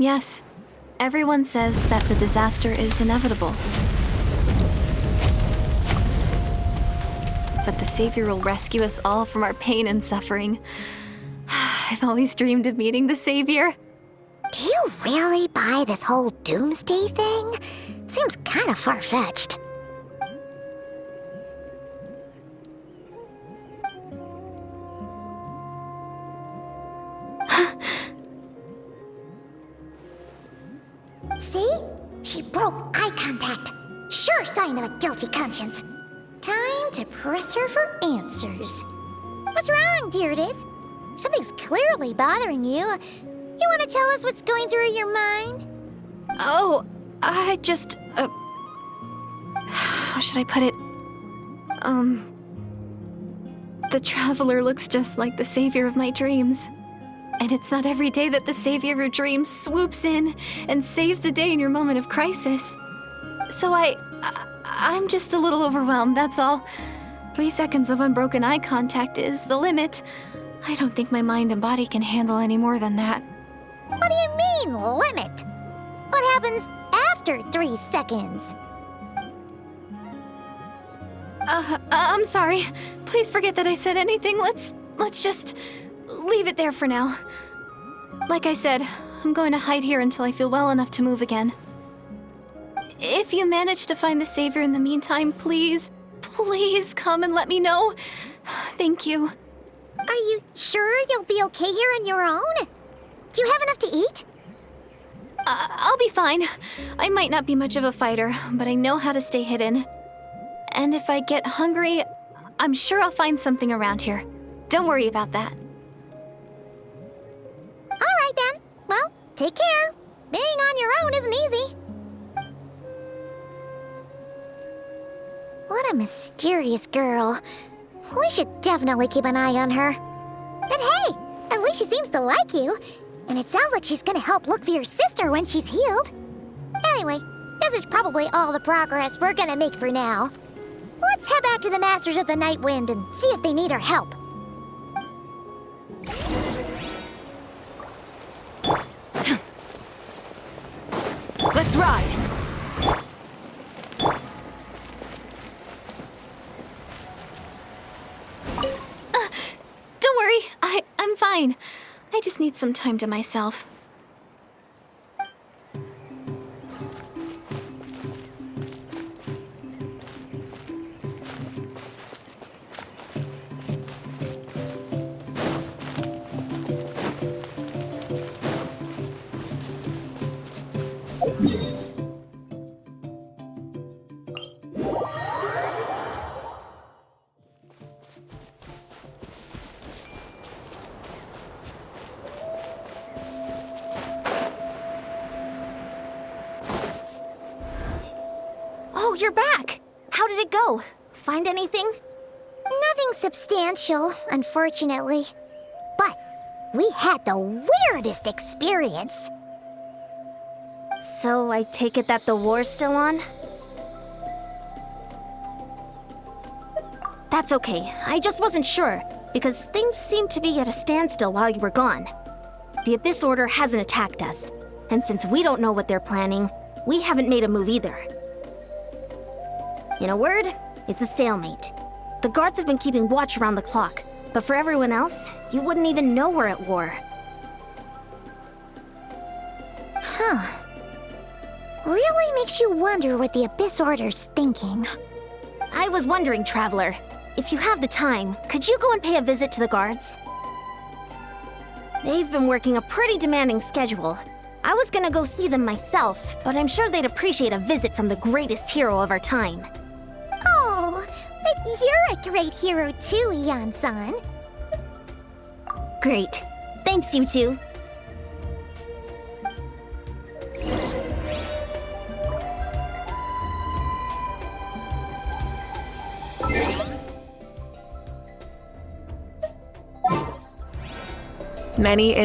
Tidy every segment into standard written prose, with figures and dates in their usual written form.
Yes, everyone says that the disaster is inevitable. But the Savior will rescue us all from our pain and suffering. I've always dreamed of meeting the Savior. Do you really buy this whole doomsday thing? Seems kind of far-fetched. See? She broke eye contact. Sure sign of a guilty conscience. Time to press her for answers. What's wrong, Deirdis? Something's clearly bothering you. You want to tell us what's going through your mind? Oh, I just, how should I put it? The Traveler looks just like the Savior of my dreams. And it's not every day that the Savior of your dreams swoops in and saves the day in your moment of crisis. So I'm just a little overwhelmed, that's all. 3 seconds of unbroken eye contact is the limit. I don't think my mind and body can handle any more than that. What do you mean, limit? What happens after 3 seconds? I'm sorry. Please forget that I said anything. Let's just leave it there for now. Like I said, I'm going to hide here until I feel well enough to move again. If you manage to find the Savior in the meantime, please come and let me know. Thank you. Are you sure you'll be okay here on your own? Do you have enough to eat? I'll be fine. I might not be much of a fighter, but I know how to stay hidden. And if I get hungry, I'm sure I'll find something around here. Don't worry about that. All right then. Well, take care. Being on your own isn't easy. What a mysterious girl. We should definitely keep an eye on her. But hey, at least she seems to like you. And it sounds like she's gonna help look for your sister when she's healed. Anyway, this is probably all the progress we're gonna make for now. Let's head back to the Masters of the Night Wind and see if they need our help. Let's ride! Don't worry, I'm fine. I just need some time to myself. Oh, you're back! How did it go? Find anything? Nothing substantial, unfortunately. But we had the weirdest experience. So I take it that the war's still on? That's okay. I just wasn't sure, because things seemed to be at a standstill while you were gone. The Abyss Order hasn't attacked us, and since we don't know what they're planning, we haven't made a move either. In a word, it's a stalemate. The guards have been keeping watch around the clock, but for everyone else, you wouldn't even know we're at war. Huh. Really makes you wonder what the Abyss Order's thinking. I was wondering, Traveler, if you have the time, could you go and pay a visit to the guards? They've been working a pretty demanding schedule. I was gonna go see them myself, but I'm sure they'd appreciate a visit from the greatest hero of our time. Oh, but you're a great hero too, Yan-san. Great. Thanks, you two. Many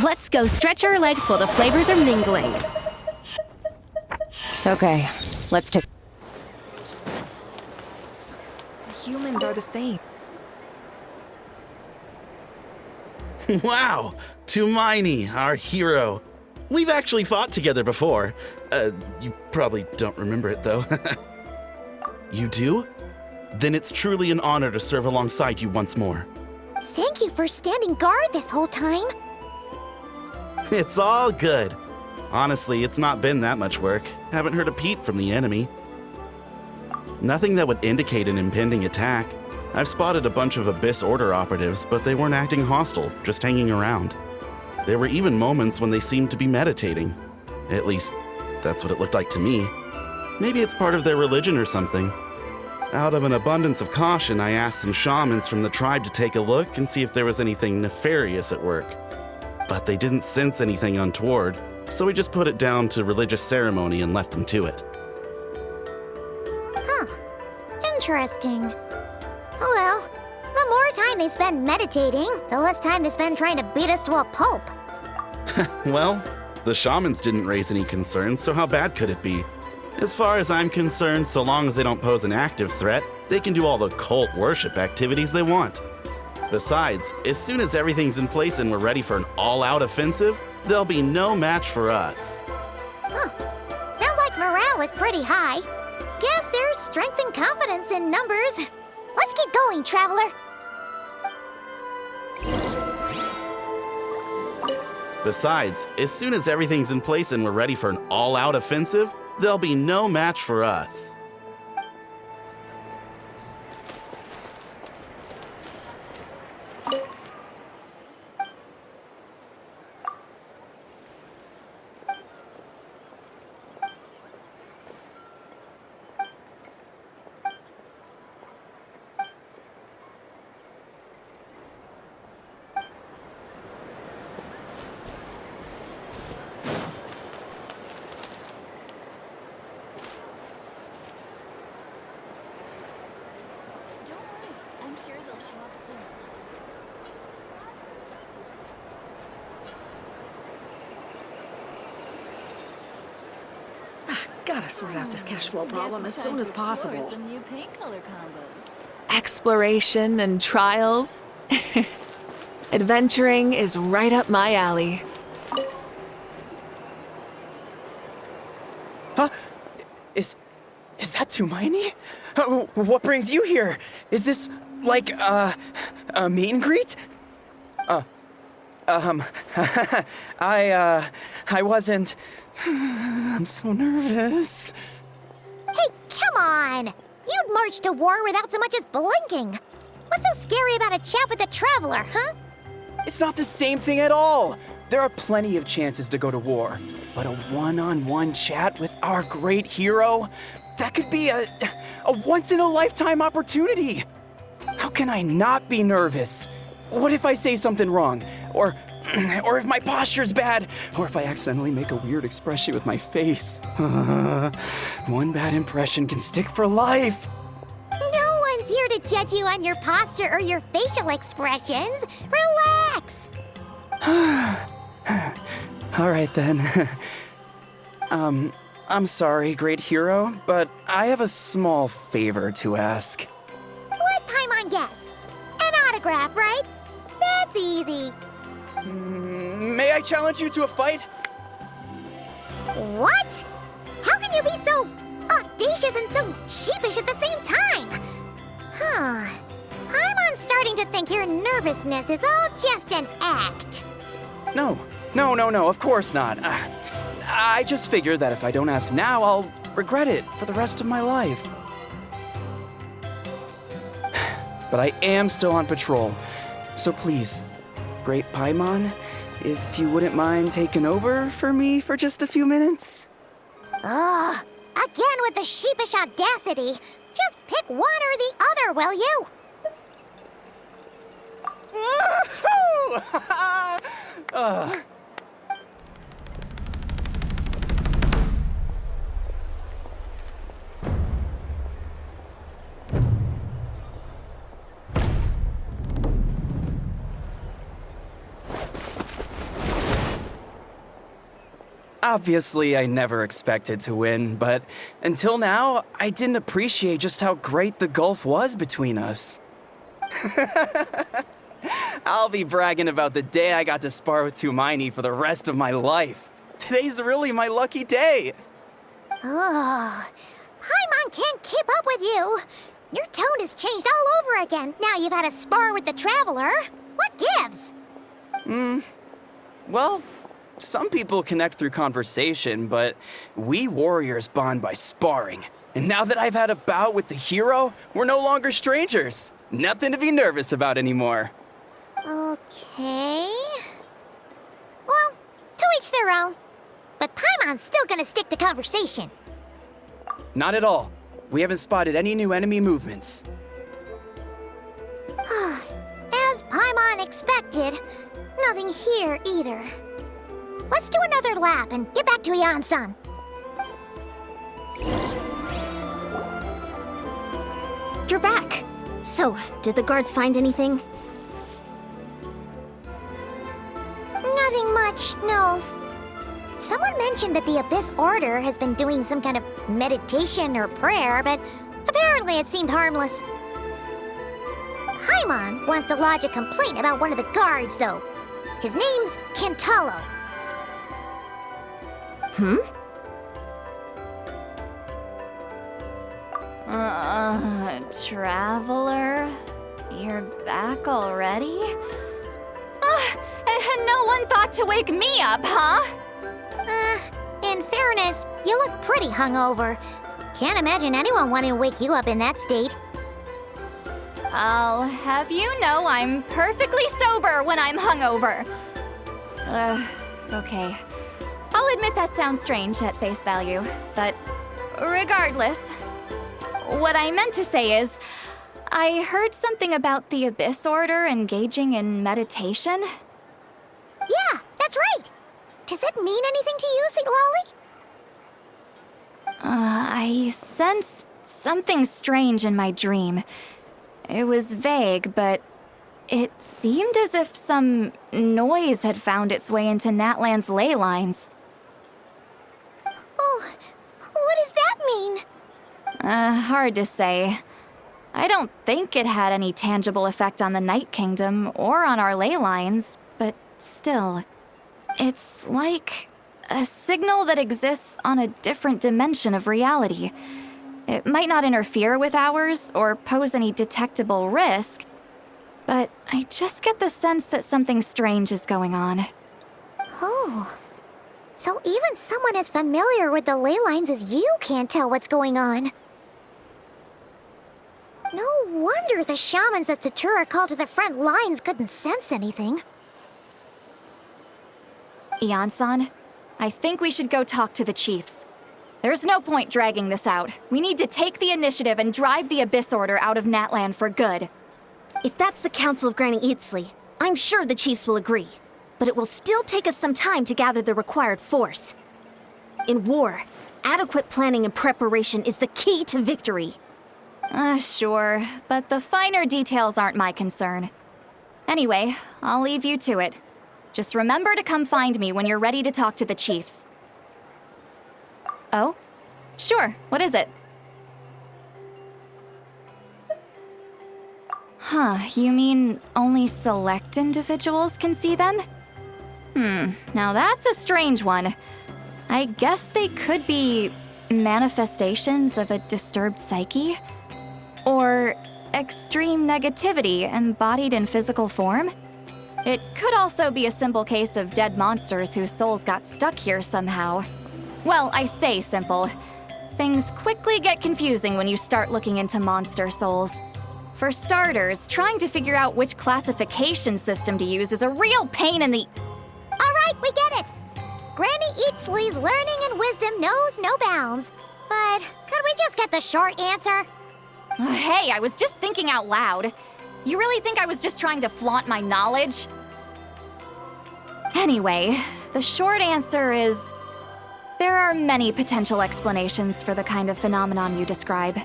Let's go stretch our legs while the flavors are mingling. Okay, let's take... Humans are the same. Wow! Tumaini, our hero. We've actually fought together before. You probably don't remember it, though. You do? Then it's truly an honor to serve alongside you once more. Thank you for standing guard this whole time. It's all good. Honestly, it's not been that much work. Haven't heard a peep from the enemy. Nothing that would indicate an impending attack. I've spotted a bunch of Abyss Order operatives, but they weren't acting hostile, just hanging around. There were even moments when they seemed to be meditating. At least, that's what it looked like to me. Maybe it's part of their religion or something. Out of an abundance of caution, I asked some shamans from the tribe to take a look and see if there was anything nefarious at work. But they didn't sense anything untoward, so we just put it down to religious ceremony and left them to it. Interesting. Oh well, the more time they spend meditating, the less time they spend trying to beat us to a pulp. Well, the shamans didn't raise any concerns, so how bad could it be? As far as I'm concerned, so long as they don't pose an active threat, they can do all the cult worship activities they want. Besides, as soon as everything's in place and we're ready for an all-out offensive, there'll be no match for us. Sounds like morale is pretty high. Guess there's strength and confidence in numbers. Let's keep going, traveler. Besides, as soon as everything's in place and we're ready for an all-out offensive, there'll be no match for us. Don't worry, I'm sure they'll show up soon. Gotta sort out this cash flow problem as soon as possible. Some new paint color combos. Exploration and trials. Adventuring is right up my alley. Huh? Is that Tumaini? What brings you here? Is this, like, a meet and greet? I wasn't... I'm so nervous. Hey, come on! You'd march to war without so much as blinking. What's so scary about a chat with a traveler, huh? It's not the same thing at all. There are plenty of chances to go to war, but a one-on-one chat with our great hero, that could be a once-in-a-lifetime opportunity. How can I not be nervous? What if I say something wrong? Or if my posture's bad? Or if I accidentally make a weird expression with my face? One bad impression can stick for life. No one's here to judge you on your posture or your facial expressions. Relax! All right then. I'm sorry, great hero, but I have a small favor to ask. What Paimon guess? An autograph, right? That's easy. May I challenge you to a fight? What? How can you be so audacious and so sheepish at the same time? I'm starting to think your nervousness is all just an act. No, of course not. I just figured that if I don't ask now, I'll regret it for the rest of my life. But I am still on patrol, so please, Great Paimon, if you wouldn't mind taking over for me for just a few minutes? Ugh, again with the sheepish audacity. Just pick one or the other, will you? Woohoo! Obviously, I never expected to win, but until now, I didn't appreciate just how great the gulf was between us. I'll be bragging about the day I got to spar with Hermione for the rest of my life. Today's really my lucky day. Oh, Paimon can't keep up with you. Your tone has changed all over again. Now you've had a spar with the Traveler. What gives? Well, some people connect through conversation, but we warriors bond by sparring. And now that I've had a bout with the hero, we're no longer strangers. Nothing to be nervous about anymore. Okay. Well, to each their own. But Paimon's still gonna stick to conversation. Not at all. We haven't spotted any new enemy movements. As Paimon expected, nothing here either. Let's do another lap and get back to Ian-san. You're back. So, did the guards find anything? Nothing much, no. Someone mentioned that the Abyss Order has been doing some kind of meditation or prayer, but apparently it seemed harmless. Paimon wants to lodge a complaint about one of the guards, though. His name's Kentalo. Traveler? You're back already? And no one thought to wake me up, huh? In fairness, you look pretty hungover. Can't imagine anyone wanting to wake you up in that state. I'll have you know I'm perfectly sober when I'm hungover. Okay. I'll admit that sounds strange at face value, but regardless, what I meant to say is, I heard something about the Abyss Order engaging in meditation. Yeah, that's right. Does that mean anything to you, St. Lolly? I sensed something strange in my dream. It was vague, but it seemed as if some noise had found its way into Natlan's ley lines. Oh, what does that mean? Hard to say. I don't think it had any tangible effect on the Night Kingdom or on our ley lines, but still. It's like a signal that exists on a different dimension of reality. It might not interfere with ours or pose any detectable risk, but I just get the sense that something strange is going on. Oh, so even someone as familiar with the ley lines as you can't tell what's going on. No wonder the shamans that Satura called to the front lines couldn't sense anything. Ian-san, I think we should go talk to the chiefs. There's no point dragging this out. We need to take the initiative and drive the Abyss Order out of Natlan for good. If that's the Council of Granny Eatsley, I'm sure the chiefs will agree. But it will still take us some time to gather the required force. In war, adequate planning and preparation is the key to victory. Sure, but the finer details aren't my concern. Anyway, I'll leave you to it. Just remember to come find me when you're ready to talk to the chiefs. Oh? Sure, what is it? Huh, you mean only select individuals can see them? Now that's a strange one. I guess they could be manifestations of a disturbed psyche? Or extreme negativity embodied in physical form? It could also be a simple case of dead monsters whose souls got stuck here somehow. Well, I say simple. Things quickly get confusing when you start looking into monster souls. For starters, trying to figure out which classification system to use is a real pain in the... All right, we get it. Granny Eatsley's learning and wisdom knows no bounds. But could we just get the short answer? Hey, I was just thinking out loud. You really think I was just trying to flaunt my knowledge? Anyway, the short answer is... there are many potential explanations for the kind of phenomenon you describe.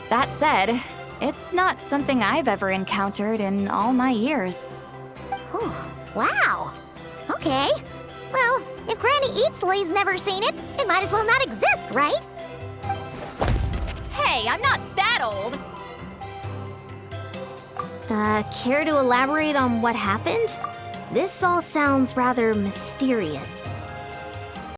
That said, it's not something I've ever encountered in all my years. Oh, wow. Okay. Well, if Granny Granny Eatsley's never seen it, it might as well not exist, right? Hey, I'm not that old! Care to elaborate on what happened? This all sounds rather mysterious.